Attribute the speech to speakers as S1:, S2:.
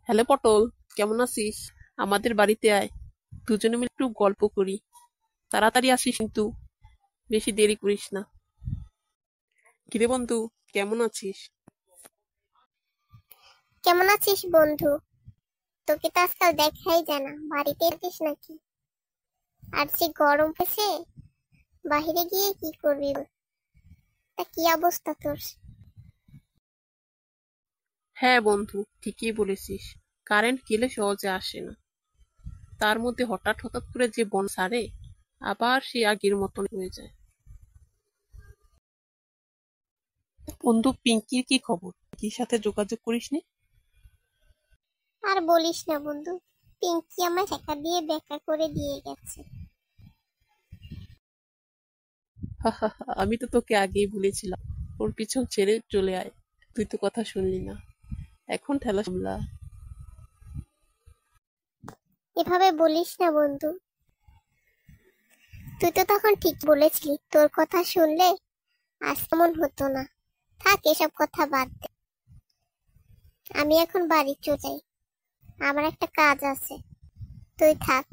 S1: Hello পটল, কেমন আছিস? আমাদের বাড়িতে আয়, দুজনে মিলে একটু গল্প করি। তাড়াতাড়ি আসিস কিন্তু, বেশি দেরি করিস না। কিরে বন্ধু, কেমন আছিস?
S2: কেমন আছিস বন্ধু? তোকে তো আজকাল দেখাই যায় না, বাড়িতে আছিস নাকি? আর যে গরম পড়েছে, বাহিরে গিয়ে কি করবি বল? তা কি অবস্থা তোর?
S1: হ্যাঁ বন্ধু, ঠিকই বলেছিস। কারেন্ট গেলে সহজে আসে না, তার মধ্যে হঠাৎ হঠাৎ করে যে বন ছাড়ে, আবার সে আগের মতন হয়ে যায়। বন্ধু, পিঙ্কির কি খবর? পিঙ্কির সাথে যোগাযোগ করিসনি?
S2: আর বলিস না বন্ধু, পিঙ্কি আমায় টাকা দিয়ে বেকা করে দিয়ে গেছে।
S1: হা হা হা, আমি তো তোকে আগেই বলেছিলাম ওর পিছন ছেড়ে চলে আয়, তুই তো কথা শুনলি না। এখন ঠেলা সামলা।
S2: এভাবে বলিস না বন্ধু, তুই তো তখন ঠিক বলেছিলি তোর কথা শুনলে আজ তেমন হতো না। থাক, এসব কথা বাদ দে। আমি এখন বাড়ি চলে যাই, আমার একটা কাজ আছে। তুই থাক।